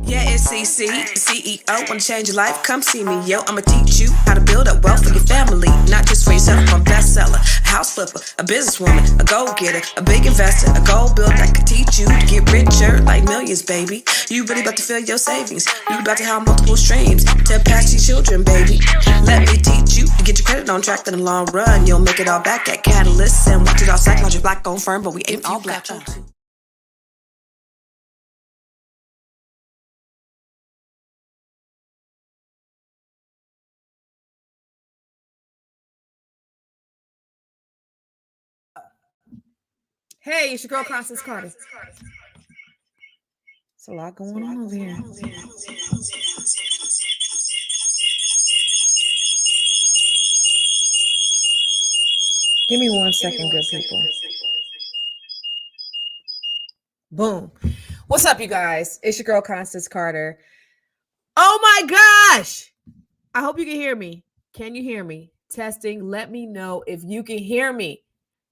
Yeah, it's CC, CEO. Wanna change your life? Come see me, yo. I'ma teach you how to build up wealth for your family, not just for yourself. I'm a bestseller, a house flipper, a businesswoman, a go-getter, a big investor, a gold builder that could teach you to get richer like millions, baby. You really about to fill your savings. You about to have multiple streams to pass your children, baby. Let me teach you to get your credit on track in the long run. You'll make it all back at Catalyst and watch it all psychology black on firm, but we ain't all black. Hey, it's your girl Constance Carter. It's a lot going on over here. Give me 1 second, good people. Boom. What's up, you guys? It's your girl Constance Carter. Oh my gosh! I hope you can hear me. Can you hear me? Testing. Let me know if you can hear me.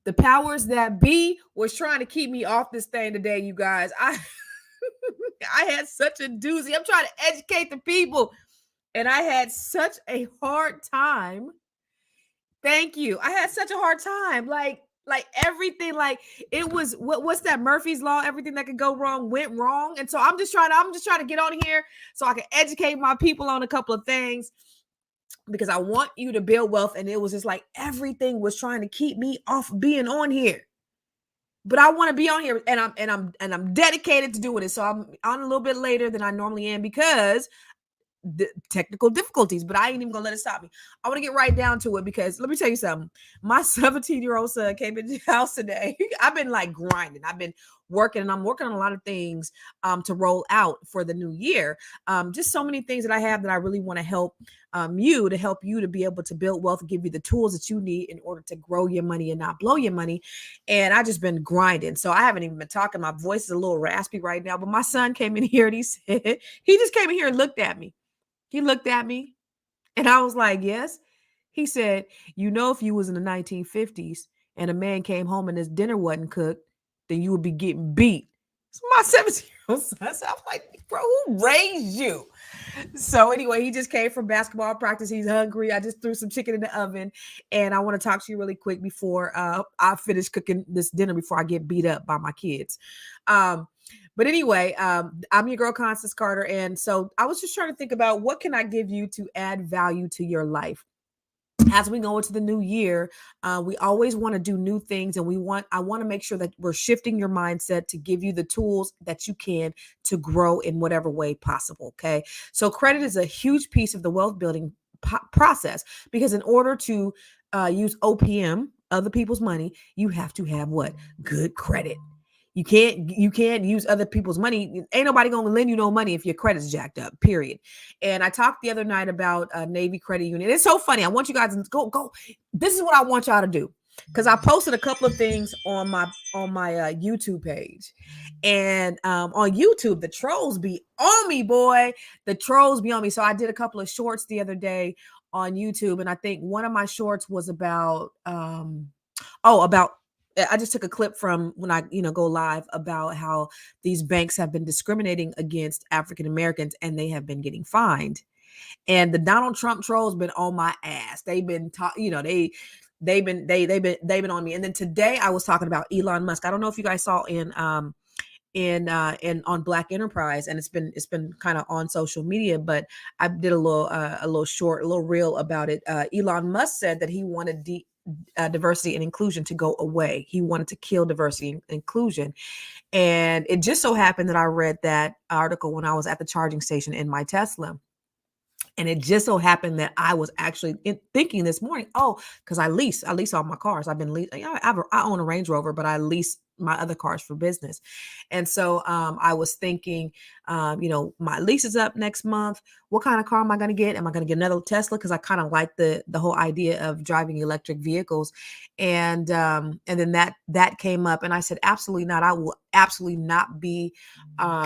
The powers that be was trying to keep me off this thing today, you guys. I had such a doozy. I'm trying to educate the people, and I had such a hard time. Thank you. I had such a hard time. Like everything, like it was what's that Murphy's Law? Everything that could go wrong went wrong. And so I'm just trying to get on here so I can educate my people on a couple of things because I want you to build wealth. And it was just like everything was trying to keep me off being on here. But I want to be on here, and I'm dedicated to doing it. So I'm on a little bit later than I normally am because the technical difficulties, but I ain't even gonna let it stop me. I want to get right down to it because let me tell you something. My 17-year-old son came into the house today. I've been like grinding. I've been working, and I'm working on a lot of things to roll out for the new year. Just so many things that I have that I really want to help you to be able to build wealth, give you the tools that you need in order to grow your money and not blow your money. And I just been grinding, so I haven't even been talking. My voice is a little raspy right now. But my son came in here and he said he just came in here and looked at me. He looked at me and I was like, yes. He said, if you was in the 1950s and a man came home and his dinner wasn't cooked, then you would be getting beat. So my 17-year-old son said, I'm like, bro, who raised you? So anyway, he just came from basketball practice. He's hungry. I just threw some chicken in the oven. And I want to talk to you really quick before I finish cooking this dinner before I get beat up by my kids. But anyway, I'm your girl, Constance Carter. And so I was just trying to think about what can I give you to add value to your life? As we go into the new year, we always want to do new things. And I want to make sure that we're shifting your mindset to give you the tools that you can to grow in whatever way possible. Okay. So credit is a huge piece of the wealth building process because in order to use OPM, other people's money, you have to have what? Good credit. You can't use other people's money. Ain't nobody gonna lend you no money if your credit's jacked up, period. And I talked the other night about a Navy credit union. It's so funny. I want you guys to go. This is what I want y'all to do. Because I posted a couple of things on my YouTube page. And on YouTube, the trolls be on me, boy. The trolls be on me. So I did a couple of shorts the other day on YouTube. And I think one of my shorts was about I just took a clip from when I, go live about how these banks have been discriminating against African Americans and they have been getting fined. And the Donald Trump trolls been on my ass. They've been they've been on me. And then today I was talking about Elon Musk. I don't know if you guys saw in on Black Enterprise, and it's been kind of on social media, but I did a little reel about it. Elon Musk said that he wanted diversity and inclusion to go away. He wanted to kill diversity and inclusion. And it just so happened that I read that article when I was at the charging station in my Tesla. And it just so happened that I was actually thinking this morning, because I lease all my cars. I've been leasing. I own a Range Rover, but I lease my other cars for business. And so I was thinking, my lease is up next month. What kind of car am I going to get? Am I going to get another Tesla? Because I kind of like the whole idea of driving electric vehicles. And then that came up, and I said, absolutely not. I will absolutely not be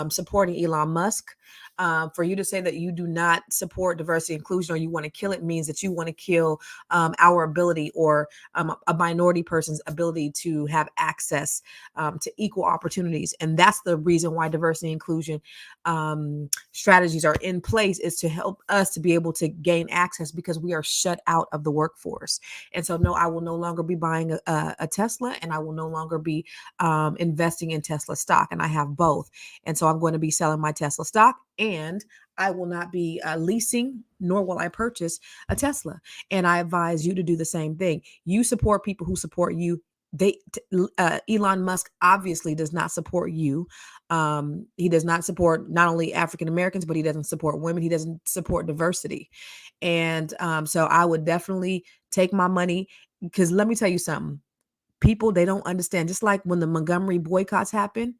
supporting Elon Musk. For you to say that you do not support diversity inclusion or you want to kill it means that you want to kill our ability or a minority person's ability to have access to equal opportunities. And that's the reason why diversity inclusion strategies are in place, is to help us to be able to gain access, because we are shut out of the workforce. And so, no, I will no longer be buying a Tesla, and I will no longer be investing in Tesla stock. And I have both. And so I'm going to be selling my Tesla stock, and I will not be leasing, nor will I purchase a Tesla. And I advise you to do the same thing. You support people who support you. Elon Musk obviously does not support you. He does not support not only African Americans, but he doesn't support women. He doesn't support diversity. And so I would definitely take my money, because let me tell you something. People, they don't understand. Just like when the Montgomery boycotts happened,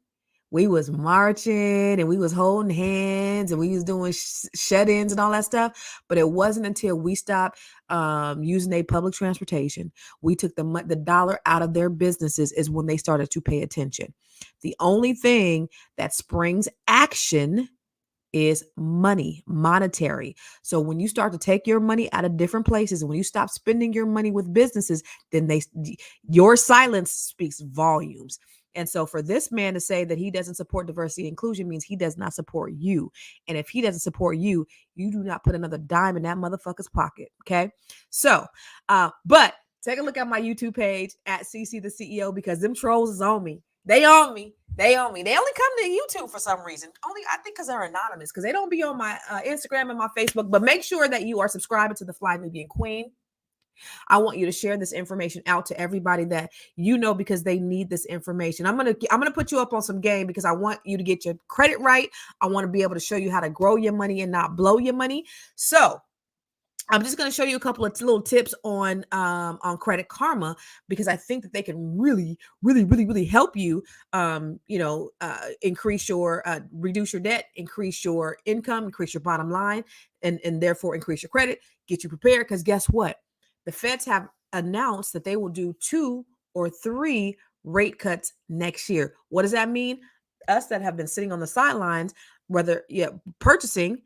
we was marching and we was holding hands and we was doing shut-ins and all that stuff. But it wasn't until we stopped using their public transportation, we took the dollar out of their businesses, is when they started to pay attention. The only thing that springs action is money, monetary. So when you start to take your money out of different places, and when you stop spending your money with businesses, then your silence speaks volumes. And so for this man to say that he doesn't support diversity and inclusion means he does not support you. And if he doesn't support you, you do not put another dime in that motherfucker's pocket. Okay. So, but take a look at my YouTube page at CC the CEO, because them trolls is on me. They on me. They only come to YouTube for some reason. Only, I think, because they're anonymous, because they don't be on my Instagram and my Facebook. But make sure that you are subscribing to the Fly Nubian Queen. I want you to share this information out to everybody that you know, because they need this information. I'm gonna put you up on some game, because I want you to get your credit right. I want to be able to show you how to grow your money and not blow your money. So I'm just going to show you a couple of little tips on Credit Karma, because I think that they can really, really, really, really help you, increase your, reduce your debt, increase your income, increase your bottom line, and therefore increase your credit, get you prepared. Because guess what? The feds have announced that they will do 2 or 3 rate cuts next year. What does that mean? Us that have been sitting on the sidelines, whether purchasing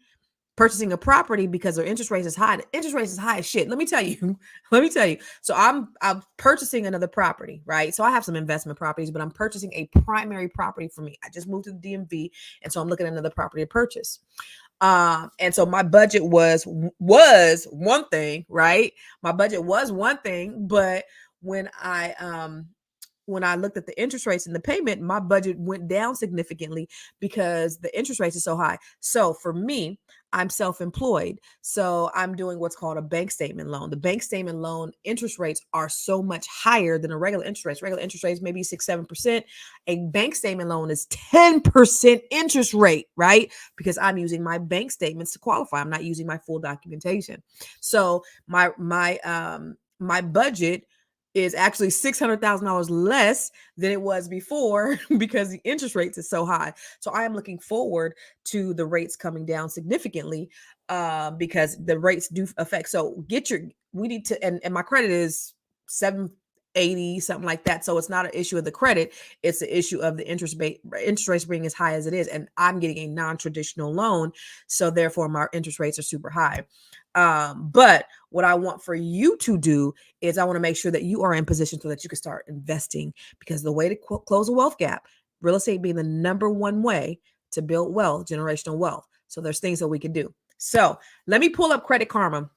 a property because their interest rate is high. The interest rate is high as shit. Let me tell you. So I'm purchasing another property, right? So I have some investment properties, but I'm purchasing a primary property for me. I just moved to the DMV, and so I'm looking at another property to purchase. And so my budget was one thing, right? My budget was one thing, but when I looked at the interest rates and the payment, my budget went down significantly because the interest rates are so high. So for me, I'm self-employed. So I'm doing what's called a bank statement loan. The bank statement loan interest rates are so much higher than a regular interest rate. Regular interest rates maybe 6-7%. A bank statement loan is 10% interest rate, right? Because I'm using my bank statements to qualify. I'm not using my full documentation. So my budget is actually $600,000 less than it was before because the interest rates is so high. So I am looking forward to the rates coming down significantly because the rates do affect. So we need to, and my credit is 780, something like that. So it's not an issue of the credit. It's the issue of the interest rates being as high as it is. And I'm getting a non-traditional loan. So therefore my interest rates are super high. But what I want for you to do is I want to make sure that you are in position so that you can start investing, because the way to close a wealth gap, real estate being the number one way to build wealth, generational wealth. So there's things that we can do. So let me pull up Credit Karma.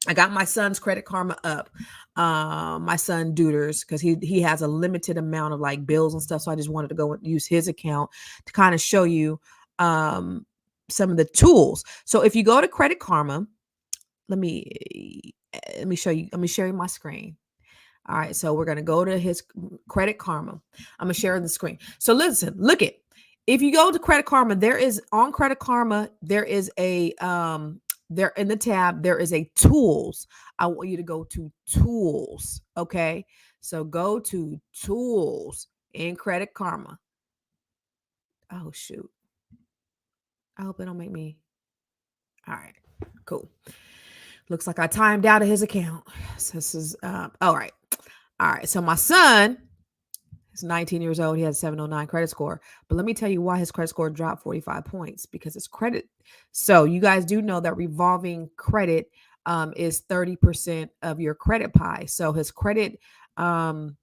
I got my son's Credit Karma up, my son Deuters, because he has a limited amount of like bills and stuff. So I just wanted to go and use his account to kind of show you some of the tools. So if you go to Credit Karma, let me show you. Let me share my screen. All right. So we're going to go to his Credit Karma. I'm going to share the screen. So listen, look it. If you go to Credit Karma, there is a, there in the tab, there is a tools. I want you to go to tools. Okay. So go to tools in Credit Karma. Oh, shoot. I hope it don't make me. All right. Cool. Looks like I timed out of his account. So this is all right. All right. So my son, He's 19 years old. He has a 709 credit score. But let me tell you why his credit score dropped 45 points, because his credit. So you guys do know that revolving credit is 30% of your credit pie. So his credit, um,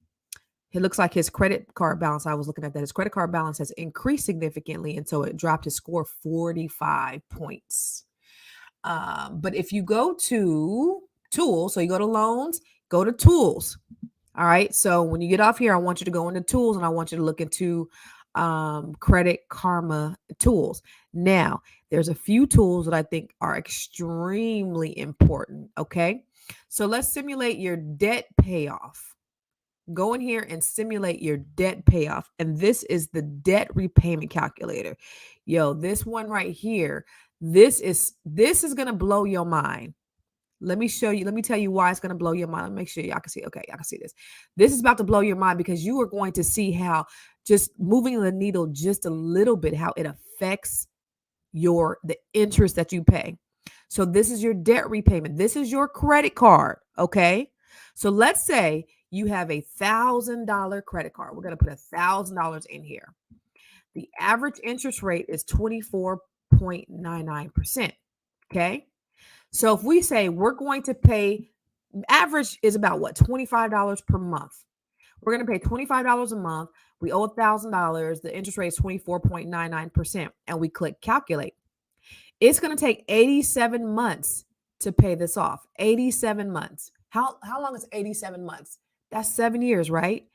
it looks like his credit card balance, I was looking at that, his credit card balance has increased significantly. And so it dropped his score 45 points. But if you go to tools, so you go to loans, go to tools. All right. So when you get off here, I want you to go into tools and I want you to look into Credit Karma tools. Now, there's a few tools that I think are extremely important. Okay. So let's simulate your debt payoff. Go in here and simulate your debt payoff. And this is the debt repayment calculator. Yo, this one right here, this is gonna blow your mind. Let me show you. Let me tell you why it's going to blow your mind. Make sure y'all can see. Okay, y'all can see this. This is about to blow your mind because you are going to see how just moving the needle just a little bit, how it affects the interest that you pay. So this is your debt repayment. This is your credit card. Okay. So let's say you have $1,000 credit card. We're going to put $1,000 in here. The average interest rate is 24.99%. Okay. So if we say we're going to pay, average is about what, $25 per month. We're going to pay $25 a month. We owe $1,000. The interest rate is 24.99%. And we click calculate. It's going to take 87 months to pay this off. 87 months. How long is 87 months? That's 7 years, right?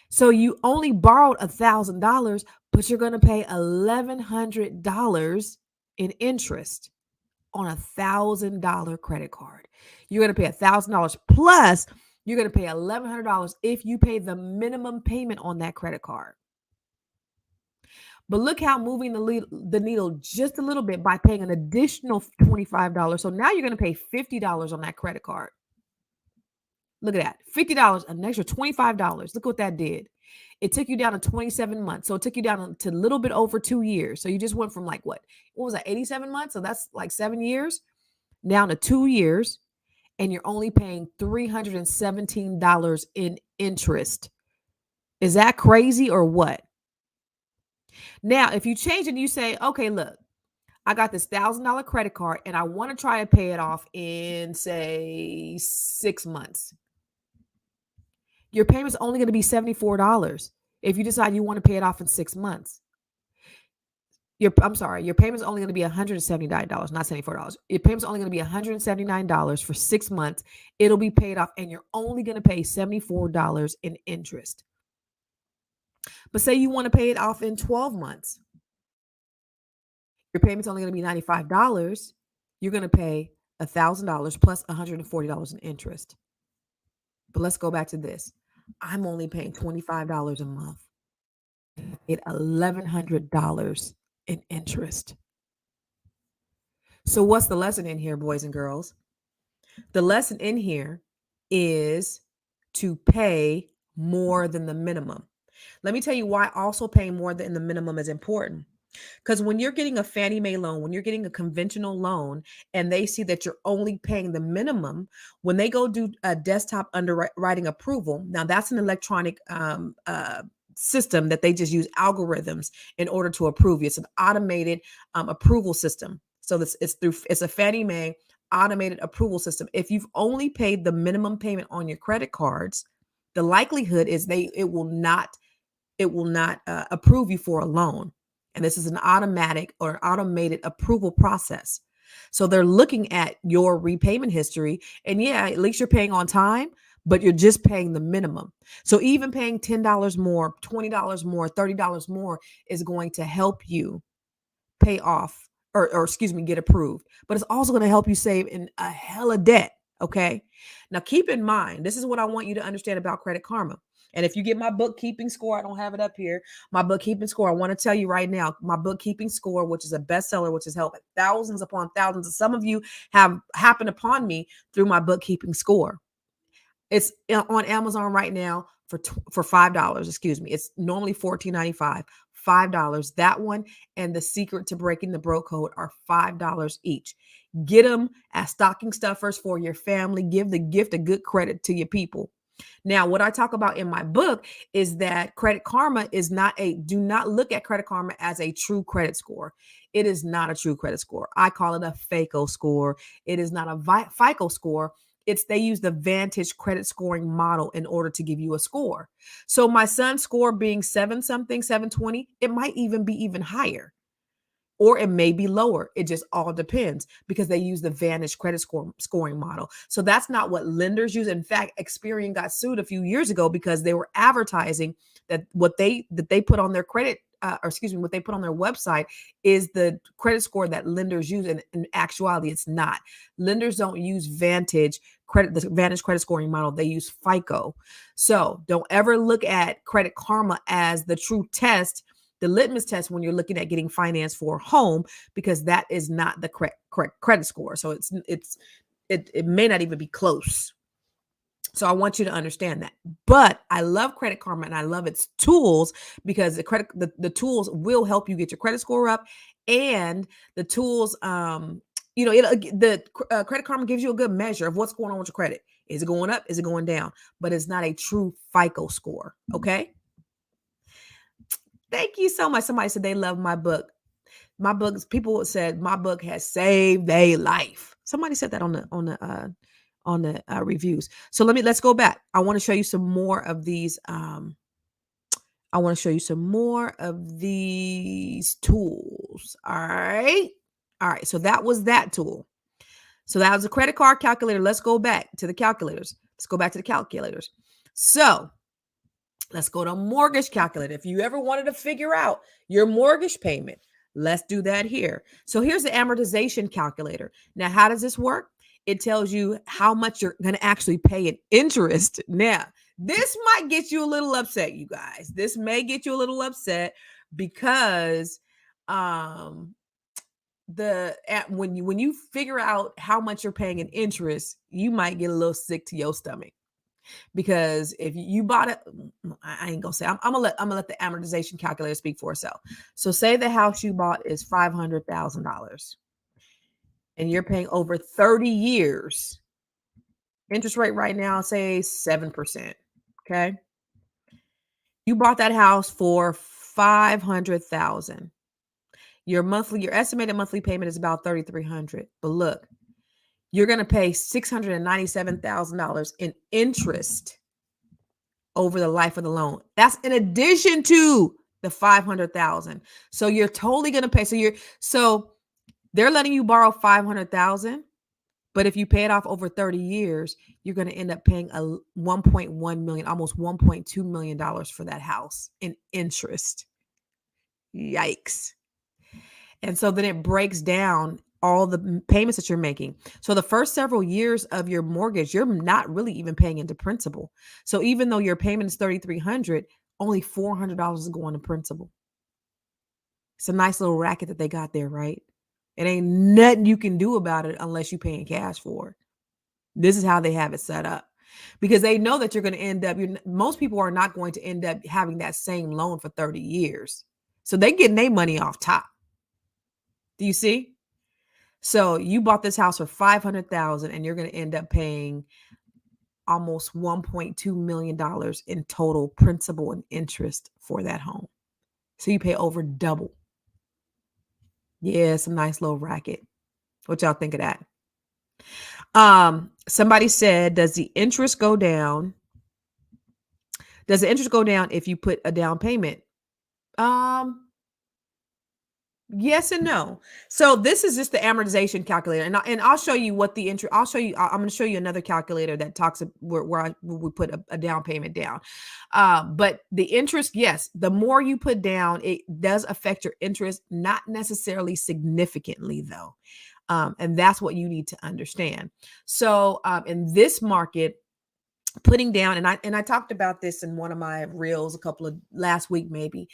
So you only borrowed $1,000, but you're going to pay $1,100 in interest on $1,000 credit card. You're going to pay $1,000 plus you're going to pay $1,100 if you pay the minimum payment on that credit card. But look how moving the needle just a little bit by paying an additional $25. So now you're going to pay $50 on that credit card. Look at that. $50, an extra $25. Look what that did. It took you down to 27 months. So it took you down to a little bit over 2 years. So you just went from like what was that, 87 months? So that's like 7 years down to 2 years. And you're only paying $317 in interest. Is that crazy or what? Now, if you change it and you say, okay, look, I got this $1,000 credit card and I want to try to pay it off in, say, 6 months. Your payment's only going to be $74 if you decide you want to pay it off in 6 months. Your payment's only going to be $179, not $74. Your payment's only going to be $179 for 6 months. It'll be paid off and you're only going to pay $74 in interest. But say you want to pay it off in 12 months. Your payment's only going to be $95. You're going to pay $1,000 plus $140 in interest. But let's go back to this. I'm only paying $25 a month. It's $1,100 in interest. So what's the lesson in here, boys and girls? The lesson in here is to pay more than the minimum. Let me tell you why also paying more than the minimum is important. Because when you're getting a Fannie Mae loan, when you're getting a conventional loan, and they see that you're only paying the minimum, when they go do a desktop underwriting approval, now that's an electronic system that they just use algorithms in order to approve you. It's an automated approval system. So it's a Fannie Mae automated approval system. If you've only paid the minimum payment on your credit cards, the likelihood is it will not approve you for a loan. And this is an automatic or automated approval process. So they're looking at your repayment history. And yeah, at least you're paying on time, but you're just paying the minimum. So even paying $10 more, $20 more, $30 more is going to help you pay off or get approved. But it's also going to help you save in a hella debt. Okay. Now keep in mind, this is what I want you to understand about Credit Karma. And if you get my bookkeeping score, I don't have it up here. My bookkeeping score, I want to tell you right now, my bookkeeping score, which is a bestseller, which has helped thousands upon thousands. And some of you have happened upon me through my bookkeeping score. It's on Amazon right now for $5. Excuse me. It's normally $14.95. $5. That one and The Secret to Breaking the Broke Code are $5 each. Get them as stocking stuffers for your family. Give the gift of good credit to your people. Now, what I talk about in my book is that Credit Karma is do not look at Credit Karma as a true credit score. It is not a true credit score. I call it a FICO score. It is not a FICO score. They use the Vantage credit scoring model in order to give you a score. So my son's score being 720, it might even be even higher, or it may be lower. It just all depends because they use the Vantage credit scoring model. So that's not what lenders use. In fact, Experian got sued a few years ago because they were advertising that what they put on their credit, what they put on their website is the credit score that lenders use. And in actuality, it's not. Lenders don't use the Vantage credit scoring model. They use FICO. So don't ever look at Credit Karma as the true test, the litmus test when you're looking at getting finance for a home, because that is not the correct credit score. So it may not even be close. So I want you to understand that. But I love Credit Karma and I love its tools because the tools will help you get your credit score up, and the tools, Credit Karma gives you a good measure of what's going on with your credit. Is it going up? Is it going down? But it's not a true FICO score. Okay. Thank you so much. Somebody said they love my book. People said my book has saved their life. Somebody said that on the reviews. So let's go back. I want to show you some more of these. I want to show you some more of these tools. All right. So that was that tool. So that was a credit card calculator. Let's go back to the calculators. So let's go to a mortgage calculator. If you ever wanted to figure out your mortgage payment, let's do that here. So here's the amortization calculator. Now, how does this work? It tells you how much you're going to actually pay in interest. Now, this might get you a little upset, you guys. This may get you a little upset because when you figure out how much you're paying in interest, you might get a little sick to your stomach. Because if you bought it, I ain't gonna say. I'm gonna let the amortization calculator speak for itself. So say the house you bought is $500,000, and you're paying over 30 years. Interest rate right now, say 7%. Okay, you bought that house for $500,000. Your estimated monthly payment is about $3,300. But look, you're going to pay $697,000 in interest over the life of the loan. That's in addition to the $500,000. So you're totally going to pay. So they're letting you borrow $500,000, but if you pay it off over 30 years, you're going to end up paying a $1.1 million, almost $1.2 million for that house in interest. Yikes. And so then it breaks down all the payments that you're making. So the first several years of your mortgage, you're not really even paying into principal. So even though your payment is $3,300, only $400 is going to principal. It's a nice little racket that they got there, right? It ain't nothing you can do about it unless you're paying cash for it. This is how they have it set up, because they know that you're going to end up, most people are not going to end up having that same loan for 30 years. So they're getting their money off top. Do you see? So you bought this house for $500,000 and you're going to end up paying almost $1.2 million in total principal and interest for that home. So you pay over double. Yeah, it's a nice little racket. What y'all think of that? Somebody said, does the interest go down? Does the interest go down if you put a down payment? Yes and no. So this is just the amortization calculator, and I'll show you what the interest. I'm going to show you another calculator that talks where we put a down payment down. But the interest, yes, the more you put down, it does affect your interest, not necessarily significantly though, and that's what you need to understand. So in this market, putting down, and I talked about this in one of my reels last week, maybe,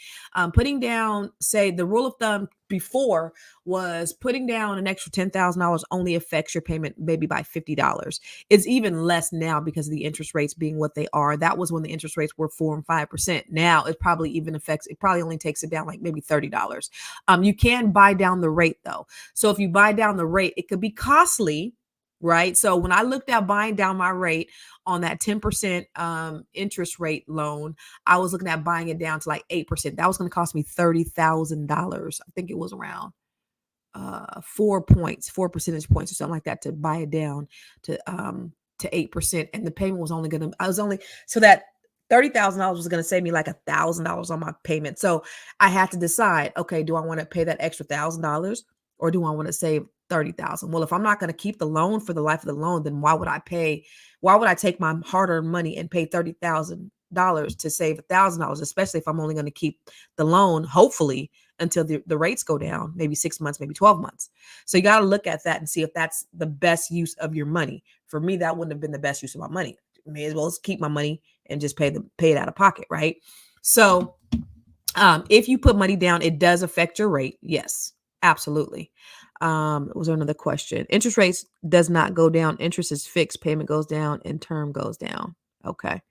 putting down, say the rule of thumb before was putting down an extra $10,000 only affects your payment maybe by $50. It's even less now because of the interest rates being what they are. That was when the interest rates were 4% and 5%. Now it probably only takes it down like maybe $30. You can buy down the rate though. So if you buy down the rate, it could be costly. right? So when I looked at buying down my rate on that 10% interest rate loan, I was looking at buying it down to like 8%. That was going to cost me $30,000. I think it was around 4 percentage points or something like that to buy it down to 8%. And the payment was only gonna I was only so that $30,000 was gonna save me like $1,000 on my payment. So I had to decide, okay, do I want to pay that extra $1,000 or do I want to save 30,000? Well, if I'm not going to keep the loan for the life of the loan, then why would I take my hard-earned money and pay $30,000 to save $1,000, especially if I'm only going to keep the loan, hopefully, until the rates go down, maybe 6 months, maybe 12 months. So you got to look at that and see if that's the best use of your money. For me, that wouldn't have been the best use of my money. May as well just keep my money and just pay it out of pocket, right? So if you put money down, it does affect your rate. Yes, absolutely. Was there another question? Interest rates does not go down. Interest is fixed. Payment goes down and term goes down. Okay.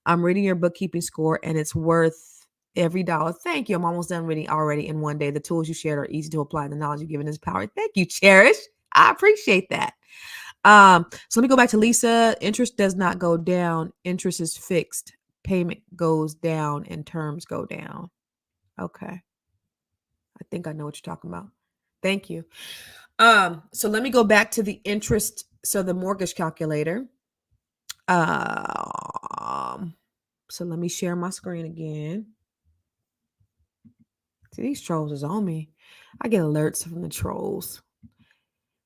I'm reading your bookkeeping score and it's worth every dollar. Thank you. I'm almost done reading already in one day. The tools you shared are easy to apply. The knowledge you've given is power. Thank you, Cherish. I appreciate that. So let me go back to Lisa. Interest does not go down. Interest is fixed. Payment goes down and terms go down. Okay. I think I know what you're talking about. Thank you. So let me go back to the interest. So the mortgage calculator. So let me share my screen again. See, these trolls is on me. I get alerts from the trolls.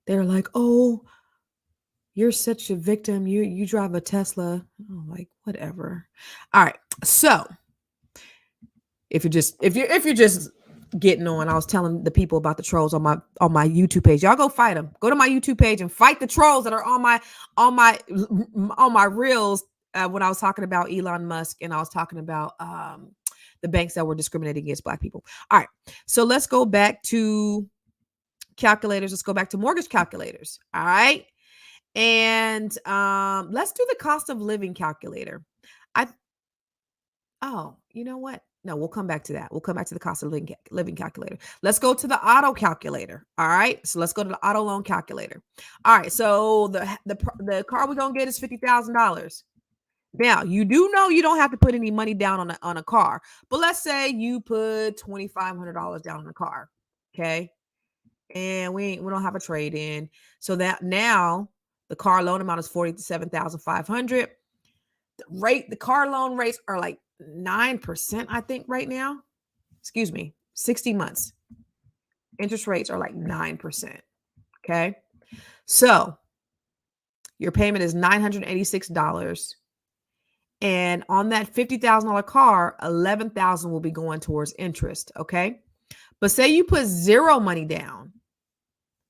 They're like, "Oh, you're such a victim. You drive a Tesla." Oh, like whatever. All right. So if you're just getting on, I was telling the people about the trolls on my YouTube page. Y'all go fight them. Go to my YouTube page and fight the trolls that are on my reels. When I was talking about Elon Musk and I was talking about the banks that were discriminating against Black people. All right. So let's go back to calculators. Let's go back to mortgage calculators. All right. And let's do the cost of living calculator. You know what? No, we'll come back to that. We'll come back to the cost of living calculator. Let's go to the auto calculator. All right. So let's go to the auto loan calculator. All right. So the car we're going to get is $50,000. Now, you do know you don't have to put any money down on a car, but let's say you put $2,500 down on a car. Okay. And we don't have a trade in. So that now the car loan amount is $47,500. The car loan rates are like 9%, I think, right now. Excuse me, 60 months. Interest rates are like 9%. Okay. So your payment is $986. And on that $50,000 car, $11,000 will be going towards interest. Okay. But say you put zero money down.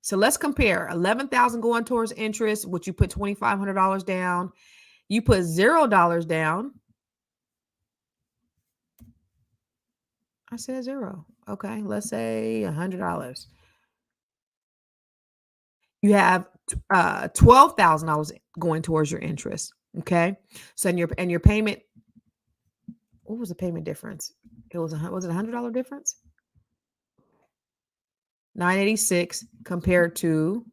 So let's compare $11,000 going towards interest, which you put $2,500 down. You put $0 down. I said zero. Okay. Let's say $100. You have $12,000 going towards your interest. Okay. So and your payment, what was the payment difference? Was it $100 difference? 986 compared to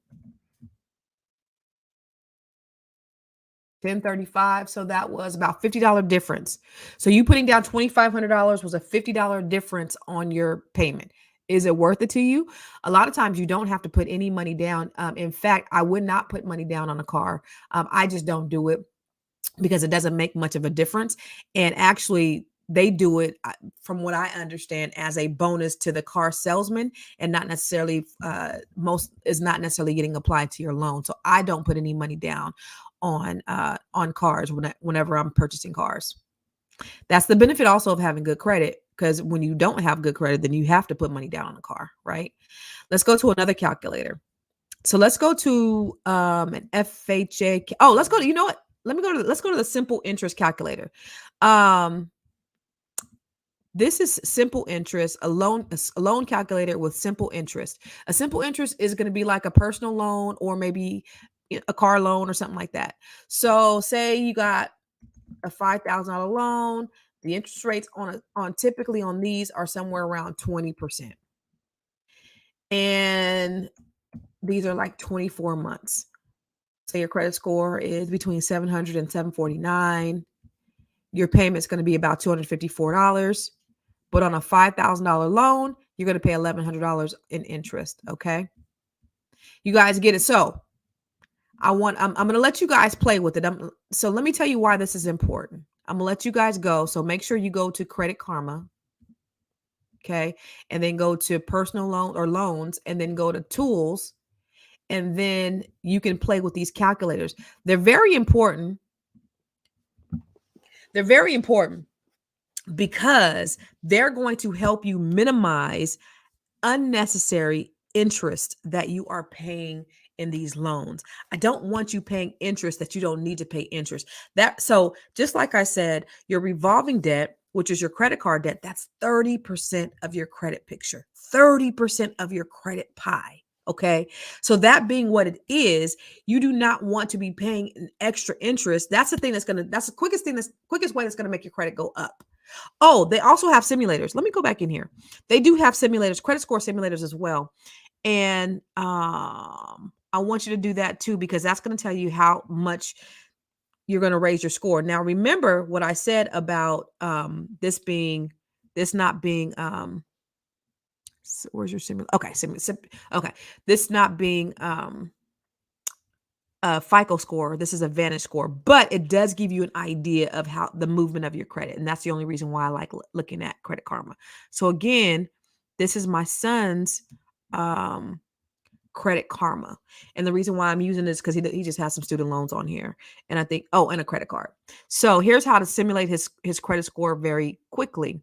1035. So that was about $50 difference. So you putting down $2,500 was a $50 difference on your payment. Is it worth it to you? A lot of times you don't have to put any money down. In fact, I would not put money down on a car. I just don't do it because it doesn't make much of a difference. And actually, they do it, from what I understand, as a bonus to the car salesman, and not necessarily is not necessarily getting applied to your loan. So I don't put any money down on cars whenever I'm purchasing cars. That's the benefit also of having good credit, because when you don't have good credit, then you have to put money down on a car, right? Let's go to another calculator. So let's go to an FHA. Oh, let's go to, you know what? Let's go to the simple interest calculator. This is simple interest, a loan calculator with simple interest. A simple interest is going to be like a personal loan or maybe a car loan or something like that. So say you got a $5,000 loan, the interest rates on typically on these are somewhere around 20%. And these are like 24 months. say your credit score is between 700 and 749. Your payment's going to be about $254. But on a $5,000 loan, you're going to pay $1,100 in interest. Okay. You guys get it. So I'm going to let you guys play with it. So let me tell you why this is important. I'm going to let you guys go. So make sure you go to Credit Karma. Okay. And then go to personal loan or loans, and then go to tools. And then you can play with these calculators. They're very important. They're very important because they're going to help you minimize unnecessary interest that you are paying in these loans. I don't want you paying interest that you don't need to pay interest. So just like I said, your revolving debt, which is your credit card debt, that's 30% of your credit picture, 30% of your credit pie. Okay. So that being what it is, you do not want to be paying an extra interest. That's the quickest way that's going to make your credit go up. Oh, they also have simulators. Let me go back in here. They do have simulators, credit score simulators as well. And I want you to do that too, because that's going to tell you how much you're going to raise your score. Now, remember what I said about this not being where's your simulator? Okay, okay, this not being a FICO score. This is a Vantage score, but it does give you an idea of how the movement of your credit. And that's the only reason why I like looking at Credit Karma. So again, this is my son's Credit Karma. And the reason why I'm using this because he just has some student loans on here. And I think, and a credit card. So here's how to simulate his credit score very quickly.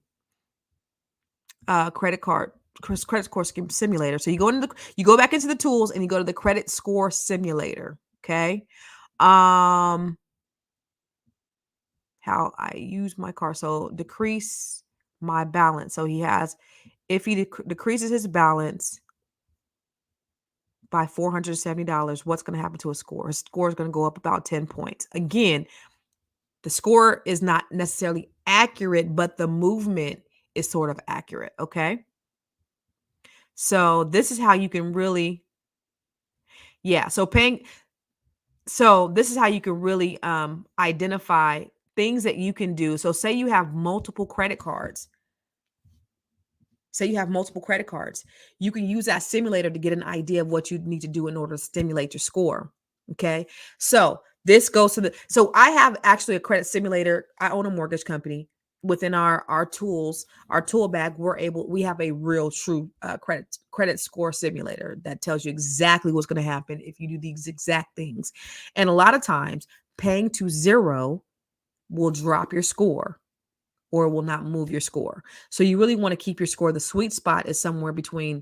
Credit score simulator. So you go back into the tools and you go to the credit score simulator. Okay. How I use my car. So decrease my balance. So if he decreases his balance by $470, what's going to happen to his score? His score is going to go up about 10 points. Again, the score is not necessarily accurate, but the movement is sort of accurate. Okay. So this is how you can really, So this is how you can really identify things that you can do. So say you have multiple credit cards. You can use that simulator to get an idea of what you need to do in order to stimulate your score. Okay. So this goes to so I have actually a credit simulator. I own a mortgage company. Within our tools, our tool bag, we have a real true credit score simulator that tells you exactly what's going to happen if you do these exact things. And a lot of times paying to zero will drop your score or will not move your score. So you really want to keep your score. The sweet spot is somewhere between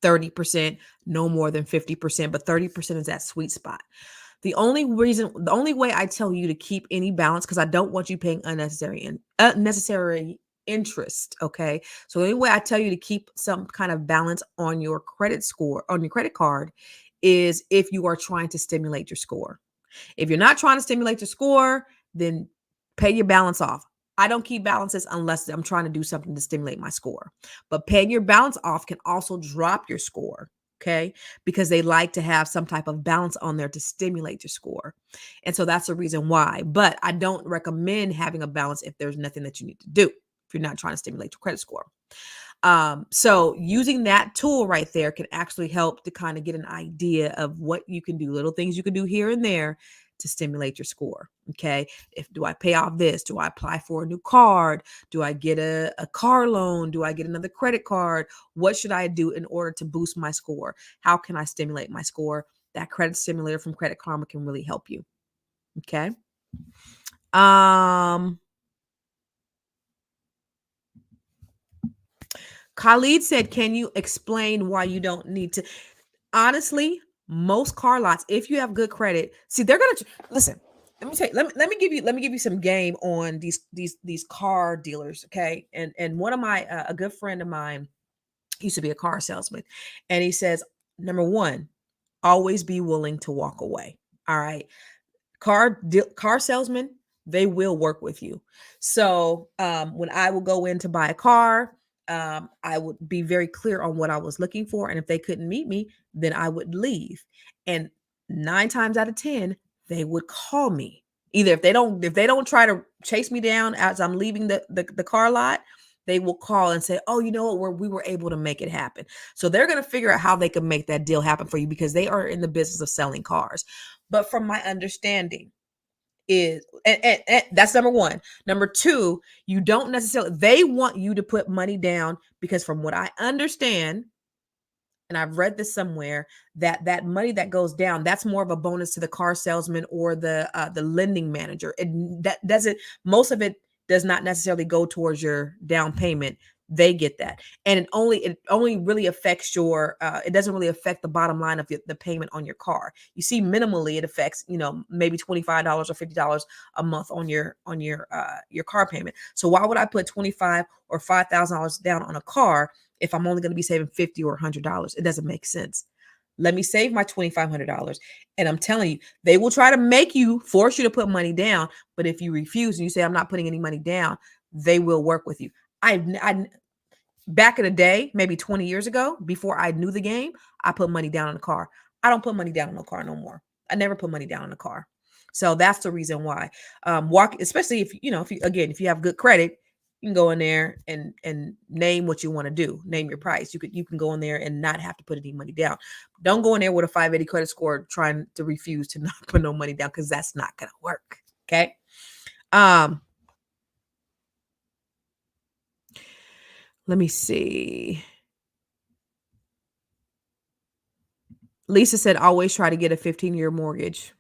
30%, no more than 50%, but 30% is that sweet spot. The only way I tell you to keep any balance, because I don't want you paying unnecessary interest. Okay. So the only way I tell you to keep some kind of balance on your credit score, on your credit card, is if you are trying to stimulate your score. If you're not trying to stimulate your score, then pay your balance off. I don't keep balances unless I'm trying to do something to stimulate my score. But paying your balance off can also drop your score. Okay. Because they like to have some type of balance on there to stimulate your score. And so that's the reason why. But I don't recommend having a balance if there's nothing that you need to do, if you're not trying to stimulate your credit score. So using that tool right there can actually help to kind of get an idea of what you can do, little things you can do here and there to stimulate your score. Okay. Do I pay off this? Do I apply for a new card? Do I get a car loan? Do I get another credit card? What should I do in order to boost my score? How can I stimulate my score? That credit simulator from Credit Karma can really help you. Okay. Khalid said, can you explain why you don't need to? Honestly, most car lots, if you have good credit, see, they're gonna listen. Let me give you some game on these car dealers, okay? And one of my a good friend of mine used to be a car salesman, and he says, number one, always be willing to walk away. All right, car salesmen, they will work with you. So when I will go in to buy a car, I would be very clear on what I was looking for. And if they couldn't meet me, then I would leave. And 9 times out of 10, they would call me. Either if they don't try to chase me down as I'm leaving the car lot, they will call and say, "Oh, you know what? We were able to make it happen." So they're going to figure out how they can make that deal happen for you because they are in the business of selling cars. But from my understanding is and that's number one. Number two, you don't necessarily they want you to put money down because from what I understand, and I've read this somewhere, that that money that goes down, that's more of a bonus to the car salesman or the lending manager. That doesn't most of it does not necessarily go towards your down payment. They get that, and it only really affects your. It doesn't really affect the bottom line of the payment on your car. You see, minimally, it affects maybe $25 or $50 a month on your car payment. So why would I put 25 or $5,000 down on a car if I'm only going to be saving 50 or $100? It doesn't make sense. Let me save my $2,500. And I'm telling you, they will try to force you to put money down. But if you refuse and you say, I'm not putting any money down, they will work with you. I back in the day, maybe 20 years ago, before I knew the game, I put money down on a car. I don't put money down on a car no more. I never put money down on a car. So that's the reason why. Especially if you have good credit, you can go in there and name what you want to do, name your price. You can go in there and not have to put any money down. Don't go in there with a 580 credit score trying to refuse to not put no money down because that's not gonna work. Okay. Let me see. Lisa said, always try to get a 15-year mortgage.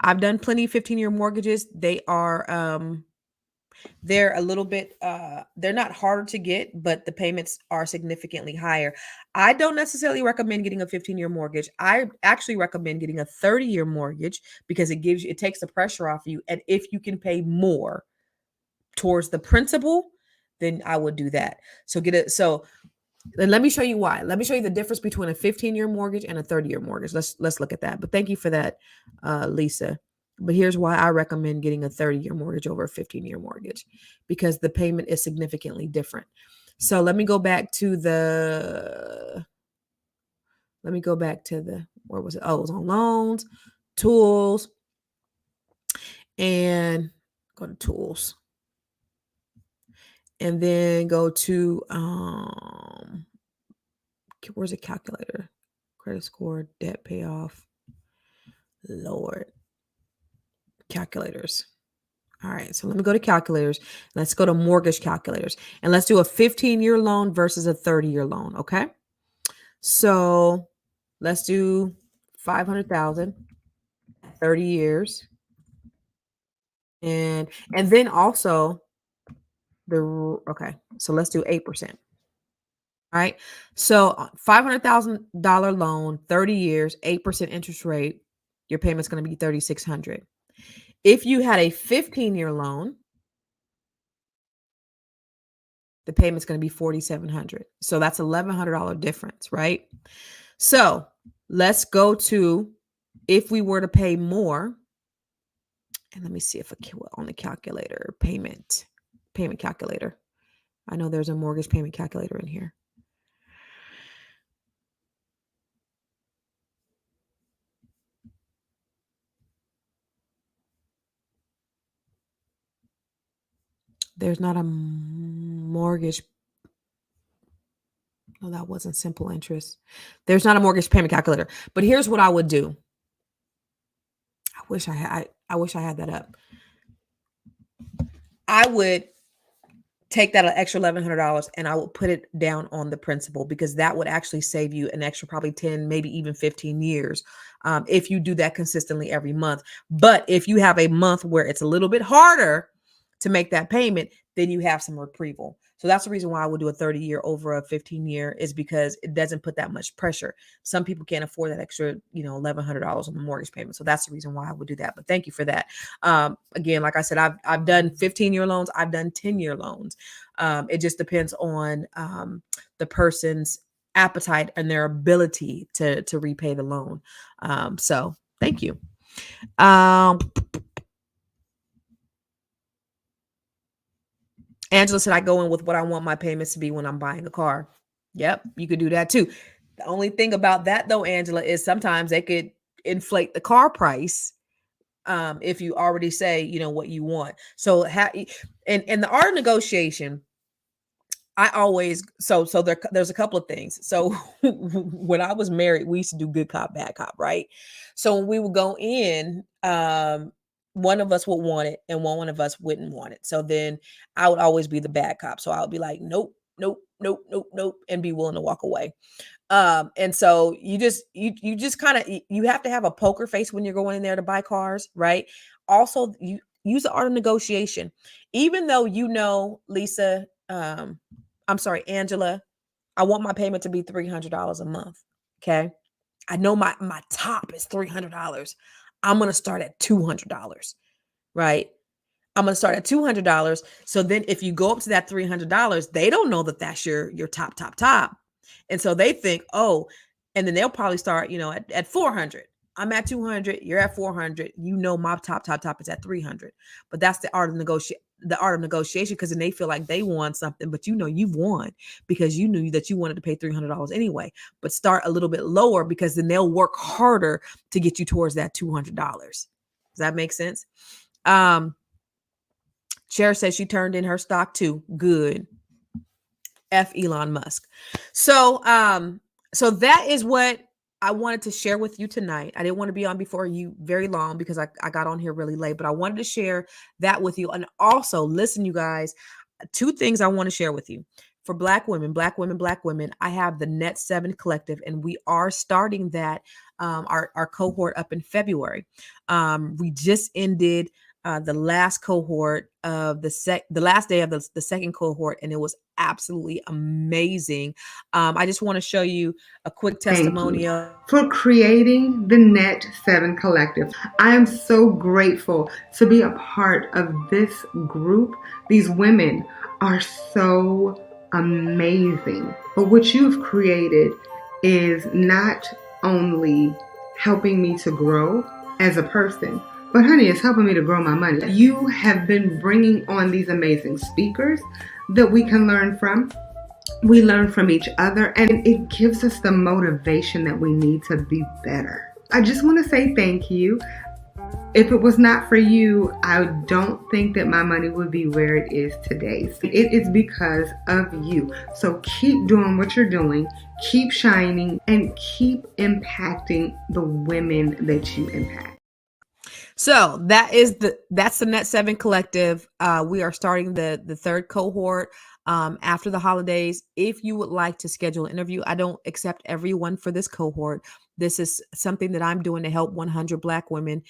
I've done plenty of 15-year mortgages. They're a little bit they're not harder to get, but the payments are significantly higher. I don't necessarily recommend getting a 15-year mortgage. I actually recommend getting a 30-year mortgage because it takes the pressure off you. And if you can pay more towards the principal, then I would do that. And let me show you why. Let me show you the difference between a 15-year mortgage and a 30-year mortgage. Let's look at that. But thank you for that, Lisa. But here's why I recommend getting a 30-year mortgage over a 15-year mortgage, because the payment is significantly different. So let me go back to where was it? Oh, it was on loans, tools, and go to tools. And then go to where's a calculator? Credit score, debt payoff. Lord. Calculators. All right. So let me go to calculators. Let's go to mortgage calculators. And let's do a 15-year loan versus a 30-year loan. Okay. So let's do 500,000, 30 years. And then also okay. So let's do 8%. All right. So $500,000 loan, 30 years, 8% interest rate. Your payment's going to be $3,600. If you had a 15-year loan, the payment's going to be $4,700. So that's $1,100 difference, right? So let's go to, if we were to pay more, and let me see if on the calculator, payment calculator. I know there's a mortgage payment calculator in here. There's not a mortgage. No, that wasn't simple interest. There's not a mortgage payment calculator. But here's what I would do. I wish I had that up. I would take that extra $1,100 and I will put it down on the principal, because that would actually save you an extra probably 10, maybe even 15 years if you do that consistently every month. But if you have a month where it's a little bit harder to make that payment, then you have some reprieval. So that's the reason why I would do a 30-year over a 15-year, is because it doesn't put that much pressure. Some people can't afford that extra, $1,100 on the mortgage payment. So that's the reason why I would do that. But thank you for that. Again, like I said, I've done 15-year loans. I've done 10-year loans. It just depends on the person's appetite and their ability to repay the loan. So thank you. Angela said, I go in with what I want my payments to be when I'm buying a car. Yep, you could do that too. The only thing about that though, Angela, is sometimes they could inflate the car price if you already say, what you want. So and the art of negotiation, I always there's a couple of things. So when I was married, we used to do good cop, bad cop, right? So when we would go in, one of us would want it and one of us wouldn't want it. So then I would always be the bad cop. So I would be like, nope, nope, nope, nope, nope, and be willing to walk away. And so you just kind of you have to have a poker face when you're going in there to buy cars, right? Also, you use the art of negotiation. Even though Lisa, I'm sorry, Angela, I want my payment to be $300 a month. Okay. I know my top is $300. I'm gonna start at $200, right? I'm gonna start at $200. So then if you go up to that $300, they don't know that that's your top. And so they think, oh, and then they'll probably start, at 400. I'm at 200, you're at 400. My top is at 300. But that's the art of negotiation, because then they feel like they won something, but you've won because you knew that you wanted to pay $300 anyway. But start a little bit lower, because then they'll work harder to get you towards that $200. Does that make sense? Cher says she turned in her stock too. Good. F Elon Musk. So that is what I wanted to share with you tonight. I didn't want to be on before you very long because I got on here really late, but I wanted to share that with you. And also, listen, you guys, 2 things I want to share with you. For Black women, I have the Net 7 Collective, and we are starting that, our cohort up in February. We just ended the last cohort of the last day of the second cohort, and it was absolutely amazing. I just want to show you a quick testimonial for creating the Net 7 Collective. I am so grateful to be a part of this group. These women are so amazing. But what you've created is not only helping me to grow as a person, but honey, it's helping me to grow my money. You have been bringing on these amazing speakers that we can learn from. We learn from each other, and it gives us the motivation that we need to be better. I just want to say thank you. If it was not for you, I don't think that my money would be where it is today. It is because of you. So keep doing what you're doing, keep shining, and keep impacting the women that you impact. So that's the Net 7 Collective. We are starting the third cohort after the holidays. If you would like to schedule an interview, I don't accept everyone for this cohort. This is something that I'm doing to help 100 Black women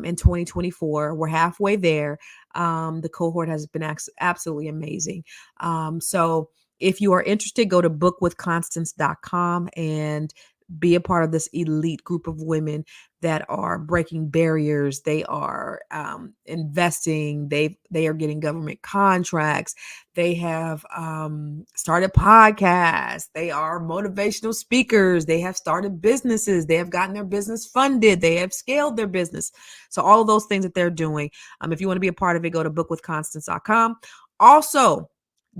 in 2024. We're halfway there. The cohort has been absolutely amazing. So if you are interested, go to bookwithconstance.com and be a part of this elite group of women that are breaking barriers. They are investing. They are getting government contracts. They have started podcasts. They are motivational speakers. They have started businesses. They have gotten their business funded. They have scaled their business. So all of those things that they're doing. If you want to be a part of it, go to bookwithconstance.com. Also,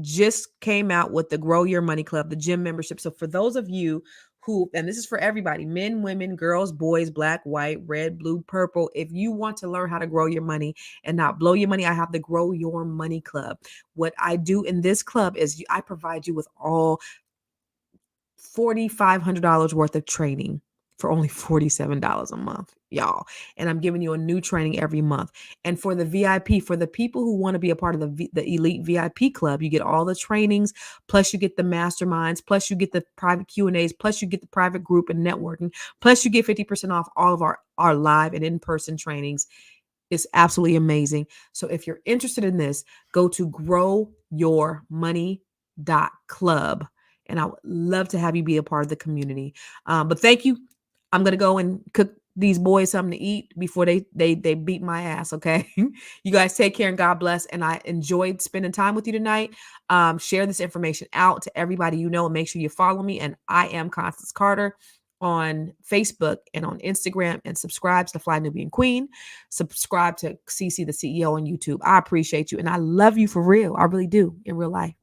just came out with the Grow Your Money Club, the gym membership. So for those of you who, and this is for everybody, men, women, girls, boys, black, white, red, blue, purple. If you want to learn how to grow your money and not blow your money, I have the Grow Your Money Club. What I do in this club is I provide you with all $4,500 worth of training for only $47 a month, y'all. And I'm giving you a new training every month. And for the VIP, for the people who want to be a part of the elite VIP club, you get all the trainings, plus you get the masterminds, plus you get the private Q&As, plus you get the private group and networking, plus you get 50% off all of our live and in-person trainings. It's absolutely amazing. So if you're interested in this, go to growyourmoney.club. And I would love to have you be a part of the community. But thank you. I'm going to go and cook these boys something to eat before they beat my ass. Okay. You guys take care and God bless. And I enjoyed spending time with you tonight. Share this information out to everybody you know, and make sure you follow me. And I am Constance Carter on Facebook and on Instagram, and subscribe to the Fly Nubian Queen. Subscribe to CC the CEO on YouTube. I appreciate you. And I love you for real. I really do, in real life.